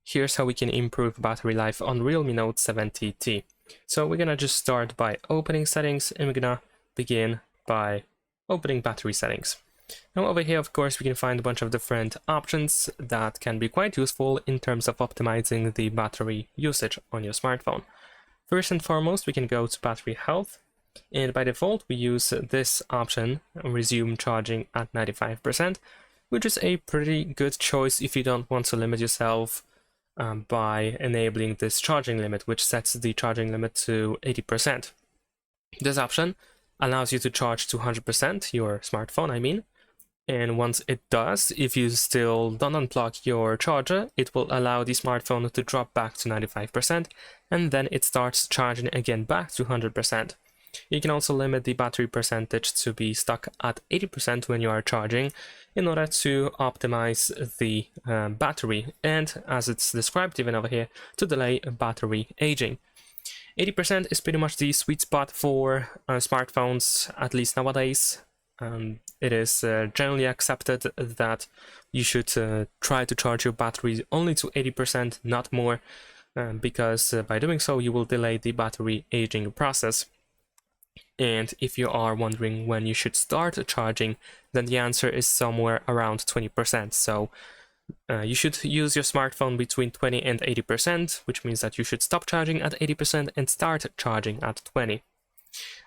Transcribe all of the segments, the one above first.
here's how we can improve battery life on Realme Note 70T. So we're gonna just start by opening settings, and we're gonna begin by opening battery settings. Now over here, of course, we can find a bunch of different options that can be quite useful in terms of optimizing the battery usage on your smartphone. First and foremost, we can go to battery health, and by default we use this option, resume charging at 95%, which is a pretty good choice if you don't want to limit yourself by enabling this charging limit, which sets the charging limit to 80%. This option allows you to charge to 100% your smartphone, and once it does, if you still don't unplug your charger, it will allow the smartphone to drop back to 95%, and then it starts charging again back to 100%. You can also limit the battery percentage to be stuck at 80% when you are charging in order to optimize the battery, and as it's described even over here, to delay battery aging. 80% is pretty much the sweet spot for smartphones, at least nowadays. It is generally accepted that you should try to charge your battery only to 80%, not more, because by doing so you will delay the battery aging process. And if you are wondering when you should start charging, then the answer is somewhere around 20%. So you should use your smartphone between 20 and 80%, which means that you should stop charging at 80% and start charging at 20.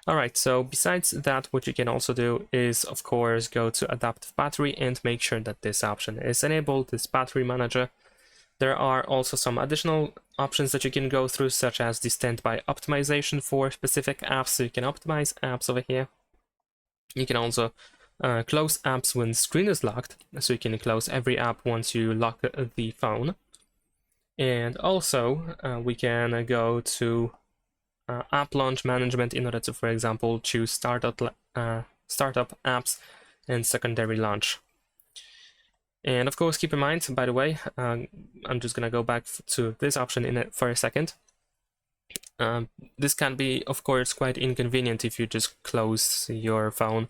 Alright, so besides that, what you can also do is, of course, go to adaptive battery and make sure that this option is enabled, this battery manager. There are also some additional options that you can go through, such as the standby optimization for specific apps, so you can optimize apps over here. You can also close apps when screen is locked, so you can close every app once you lock the phone. And also we can go to app launch management in order to, for example, choose startup apps and secondary launch. And of course, keep in mind, by the way, I'm just gonna go back to this option for a second. This can be, of course, quite inconvenient if you just close your phone,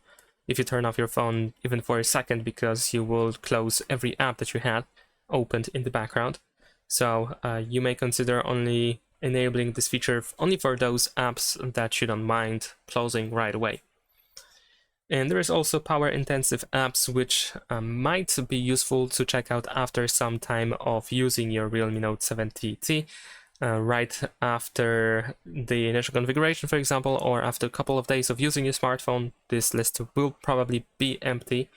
if you turn off your phone even for a second, because you will close every app that you had opened in the background. So you may consider only enabling this feature only for those apps that you don't mind closing right away. And there is also power-intensive apps, which might be useful to check out after some time of using your Realme Note 70T, right after the initial configuration, for example, or after a couple of days of using your smartphone. This list will probably be empty,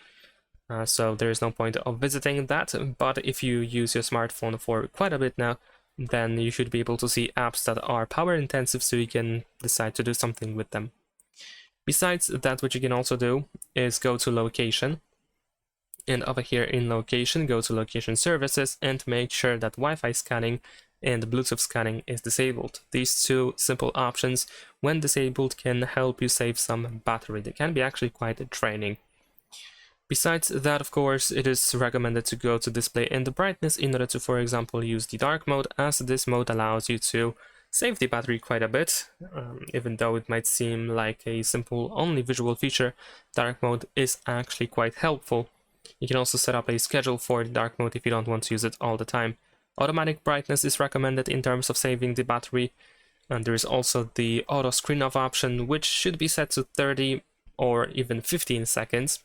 so there is no point of visiting that. But if you use your smartphone for quite a bit now, then you should be able to see apps that are power-intensive, so you can decide to do something with them. Besides that, what you can also do is go to location, and over here in location, go to location services and make sure that Wi-Fi scanning and Bluetooth scanning is disabled. These two simple options, when disabled, can help you save some battery. They can be actually quite draining. Besides that, of course, it is recommended to go to display and brightness in order to, for example, use the dark mode, as this mode allows you to save the battery quite a bit. Even though it might seem like a simple only visual feature, dark mode is actually quite helpful. You can also set up a schedule for the dark mode if you don't want to use it all the time. Automatic brightness is recommended in terms of saving the battery, and there is also the auto screen off option, which should be set to 30 or even 15 seconds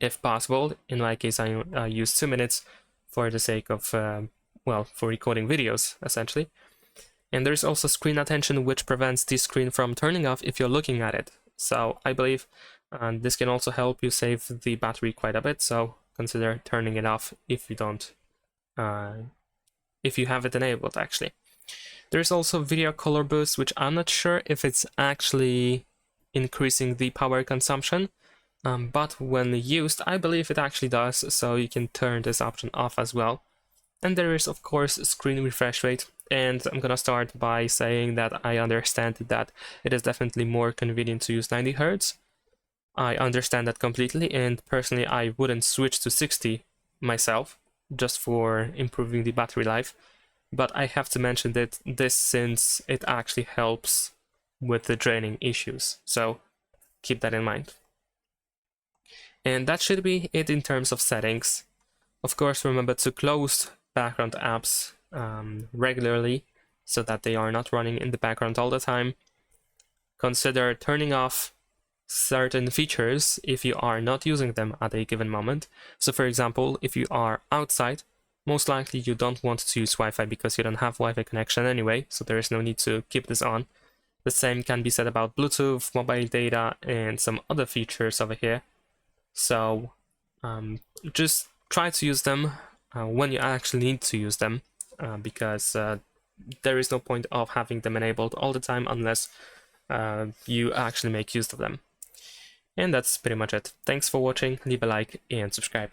if possible. In my case, I use 2 minutes for the sake of for recording videos, essentially. And there's also screen attention, which prevents the screen from turning off if you're looking at it. So I believe this can also help you save the battery quite a bit, so consider turning it off if you don't, if you have it enabled, actually. There's also video color boost, which I'm not sure if it's actually increasing the power consumption, but when used, I believe it actually does, so you can turn this option off as well. And there is, of course, screen refresh rate, and I'm gonna start by saying that I understand that it is definitely more convenient to use 90 Hz. I understand that completely, and personally I wouldn't switch to 60 myself, just for improving the battery life. But I have to mention that this, since it actually helps with the draining issues, so keep that in mind. And that should be it in terms of settings. Of course, remember to close background apps regularly so that they are not running in the background all the time. Consider turning off certain features if you are not using them at a given moment. So for example, if you are outside, most likely you don't want to use Wi-Fi because you don't have Wi-Fi connection anyway, so there is no need to keep this on. The same can be said about Bluetooth, mobile data, and some other features over here. So just try to use them when you actually need to use them, because there is no point of having them enabled all the time unless you actually make use of them. And that's pretty much it. Thanks for watching, leave a like and subscribe.